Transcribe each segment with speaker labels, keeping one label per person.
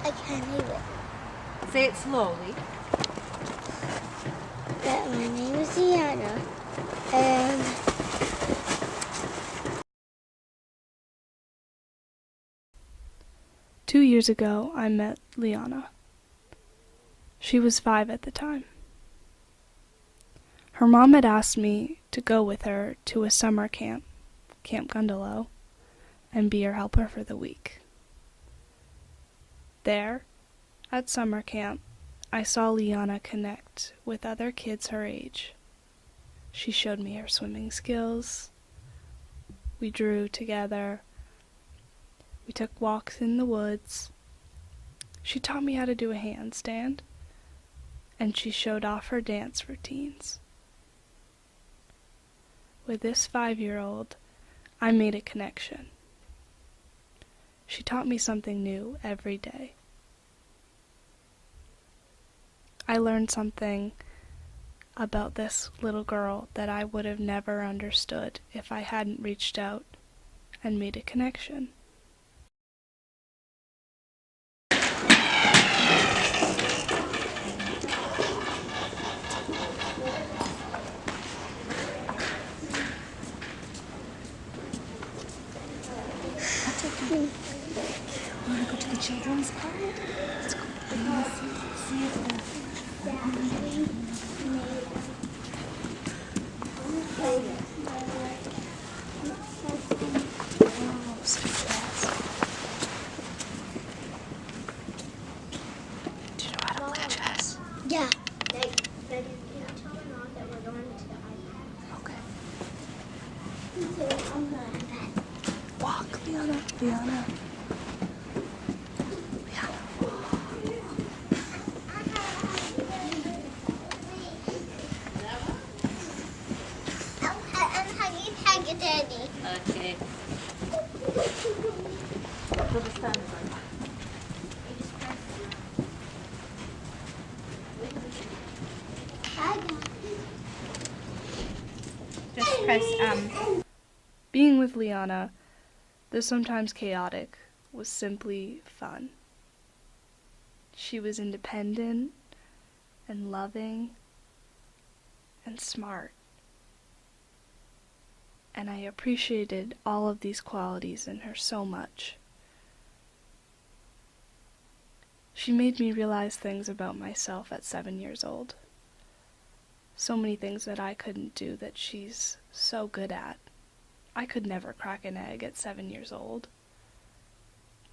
Speaker 1: I can't hear it.
Speaker 2: Say it slowly.
Speaker 1: That my name is Liana, and
Speaker 3: Two years ago, I met Liana. She was 5 at the time. Her mom had asked me to go with her to a summer camp, Camp Gundalow, and be her helper for the week. There, at summer camp, I saw Liana connect with other kids her age. She showed me her swimming skills. We drew together. We took walks in the woods. She taught me how to do a handstand, and she showed off her dance routines. With this 5-year-old, I made a connection. She taught me something new every day. I learned something about this little girl that I would have never understood if I hadn't reached out and made a connection.
Speaker 2: Want to go to the children's part? Let's go. See if the... Oh, such fast. Do you know how to play chess?
Speaker 1: yeah. Can you tell my mom that we're going to the iPad?
Speaker 2: Okay.
Speaker 3: Walk, Liana. Liana.
Speaker 1: Daddy.
Speaker 2: Okay. So the sun is on. Just press
Speaker 3: Being with Liana, though sometimes chaotic, was simply fun. She was independent and loving and smart. And I appreciated all of these qualities in her so much. She made me realize things about myself at 7 years old. So many things that I couldn't do that she's so good at. I could never crack an egg at 7 years old.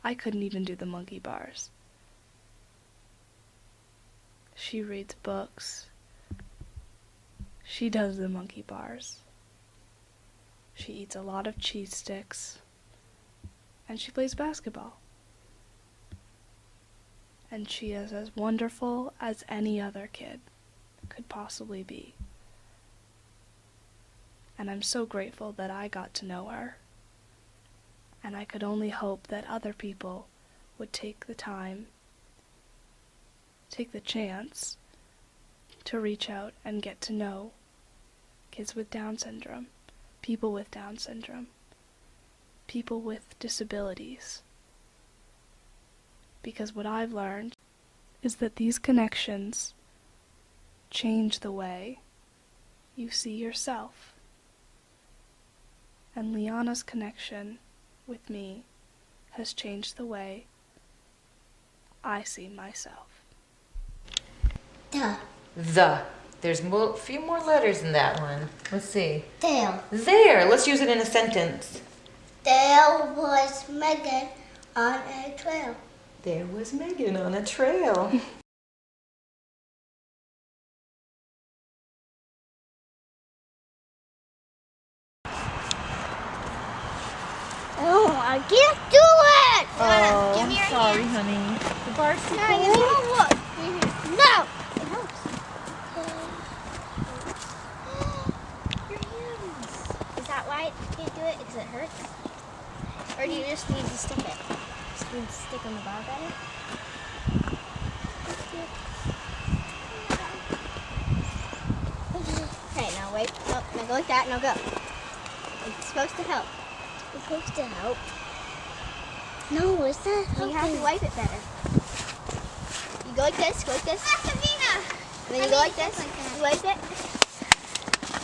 Speaker 3: I couldn't even do the monkey bars. She reads books. She does the monkey bars. She eats a lot of cheese sticks, and she plays basketball. And she is as wonderful as any other kid could possibly be. And I'm so grateful that I got to know her. And I could only hope that other people would take the time, take the chance to reach out and get to know kids with Down syndrome. People with Down syndrome, people with disabilities. Because what I've learned is that these connections change the way you see yourself. And Liana's connection with me has changed the way I see myself.
Speaker 2: The. There's a few more letters in that one. Let's see.
Speaker 1: There.
Speaker 2: There. Let's use it in a sentence.
Speaker 1: There was Megan on a trail.
Speaker 2: There was Megan on a trail.
Speaker 1: Oh, I can't do it!
Speaker 2: Oh,
Speaker 1: give me your
Speaker 2: sorry,
Speaker 1: hand.
Speaker 2: honey. The bar's too
Speaker 1: No,
Speaker 2: cold.
Speaker 1: you don't look. No! It helps. Your hands. Is that why you can't do it? Because it hurts? Or do you just need to stick it? Just need to stick on the bar better? Okay, now wait. No, now go like that. Now go. It's supposed to help. It's supposed to help. No, it's not helping. You have to wipe it better. You go like this, And then you go like this. You wipe it.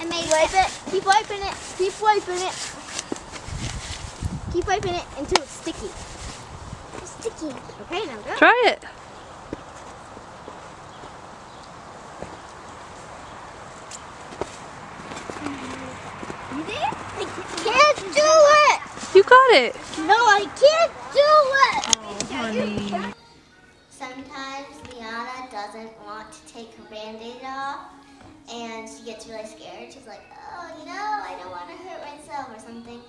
Speaker 1: And then you wipe it. Keep wiping it. Keep wiping it. Keep wiping it until it's sticky. It's sticky. Okay, now go.
Speaker 3: Try it.
Speaker 1: You did it? I can't do it.
Speaker 3: You got it.
Speaker 1: No, I can't do it.
Speaker 3: Honey.
Speaker 1: Sometimes Liana doesn't want to take her band-aid off, and she gets really scared. She's like, oh, you know, I don't want to hurt myself or something.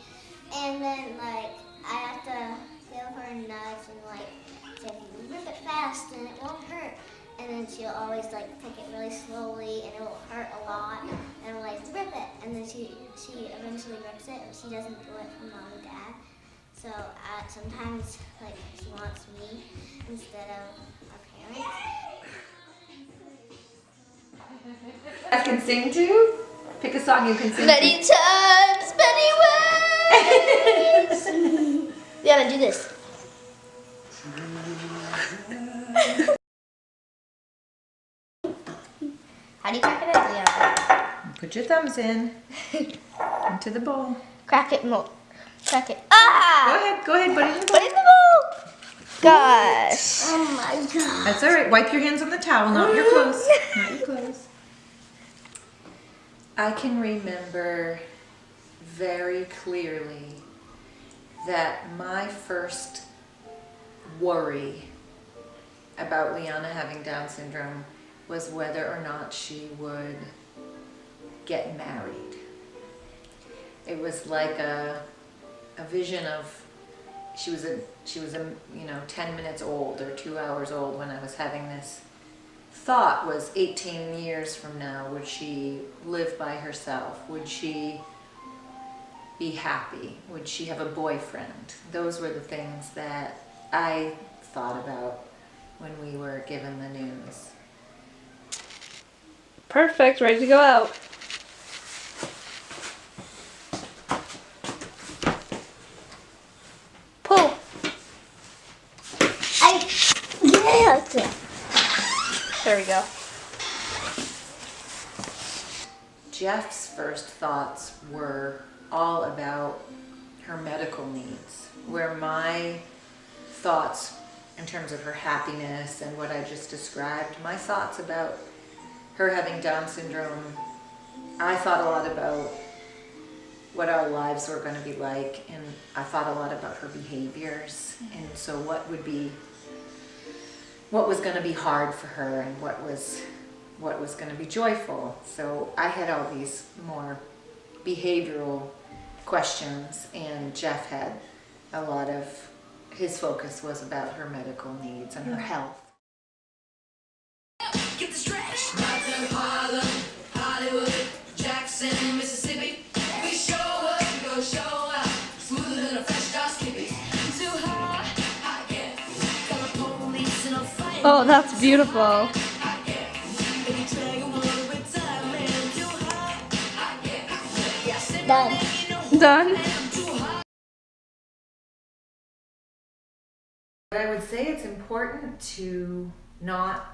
Speaker 1: And then, like, I have to give her a nudge and, like, say, if you rip it fast, then it won't hurt. And then she'll always, like, take it really slowly, and it will hurt a lot. And I'm like, rip it. And then she eventually rips it, and she doesn't do it for Mom and Dad. So sometimes, like, she wants me instead of our parents.
Speaker 2: I can sing too? Pick a song you can sing.
Speaker 1: Many times, many ways. Liana, do this. How do you crack it up, Liana?
Speaker 2: Put your thumbs in. Into the bowl.
Speaker 1: Crack it more. Crack it. Ah!
Speaker 2: Go ahead, put it in the bowl.
Speaker 1: Put it in the bowl. Gosh. Oh my God.
Speaker 2: That's all right. Wipe your hands on the towel, not your clothes. Not your clothes. I can remember very clearly that my first worry about Liana having Down syndrome was whether or not she would get married. It was like a vision of she was 10 minutes old or 2 hours old when I was having this thought. Was 18 years from now, would she live by herself? Would she be happy? Would she have a boyfriend? Those were the things that I thought about when we were given the news.
Speaker 3: Perfect, ready to go out.
Speaker 1: Pull. Yes.
Speaker 3: There we go.
Speaker 2: Jeff's first thoughts were all about her medical needs, where my thoughts in terms of her happiness and what I just described, my thoughts about her having Down syndrome, I thought a lot about what our lives were going to be like, and I thought a lot about her behaviors, and so what was going to be hard for her and what was going to be joyful. So I had all these more behavioral questions, and Jeff had a lot of, his focus was about her medical needs and her health.
Speaker 4: Get the stretch. Nothing Harlem, Hollywood, Jackson, Mississippi. We show up, we gon' show out. Smoother than a fresh drop skippy. Too high, I get. Got a police and a fight.
Speaker 3: Oh, that's beautiful.
Speaker 4: I get. Baby, drag a water with time, man. Too high, I get. Yeah, sit
Speaker 1: Done.
Speaker 3: Done.
Speaker 2: But I would say it's important to not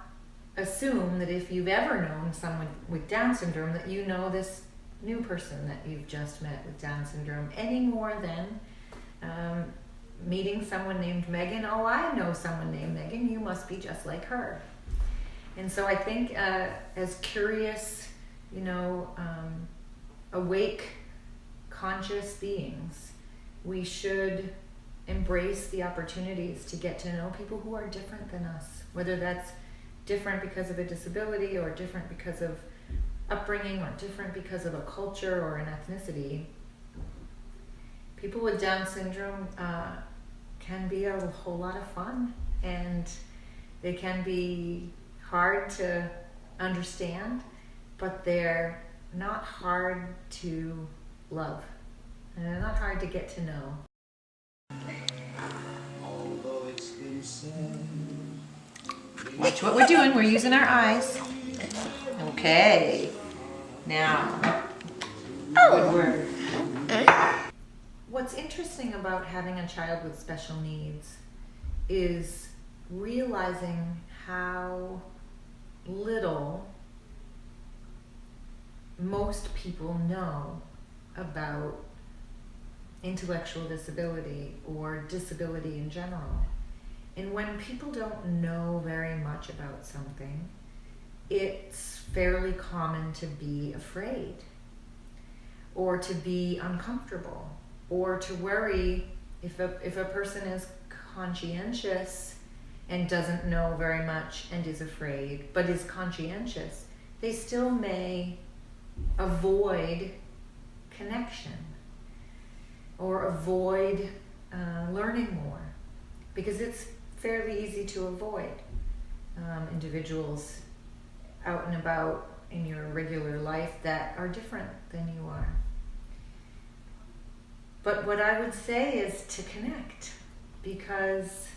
Speaker 2: assume that if you've ever known someone with Down syndrome that you know this new person that you've just met with Down syndrome any more than meeting someone named Megan. Oh, I know someone named Megan, you must be just like her. And so I think as curious, awake, conscious beings, we should embrace the opportunities to get to know people who are different than us, whether that's different because of a disability or different because of upbringing or different because of a culture or an ethnicity. People with Down syndrome can be a whole lot of fun, and they can be hard to understand, but they're not hard to love, and they're not hard to get to know. Watch what we're doing. We're using our eyes. Okay. Now, good word. What's interesting about having a child with special needs is realizing how little most people know about intellectual disability or disability in general. And when people don't know very much about something, it's fairly common to be afraid or to be uncomfortable or to worry. If a person is conscientious and doesn't know very much and is afraid but is conscientious, they still may avoid connection or avoid learning more, because it's fairly easy to avoid individuals out and about in your regular life that are different than you are. But what I would say is to connect, because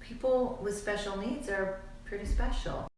Speaker 2: people with special needs are pretty special.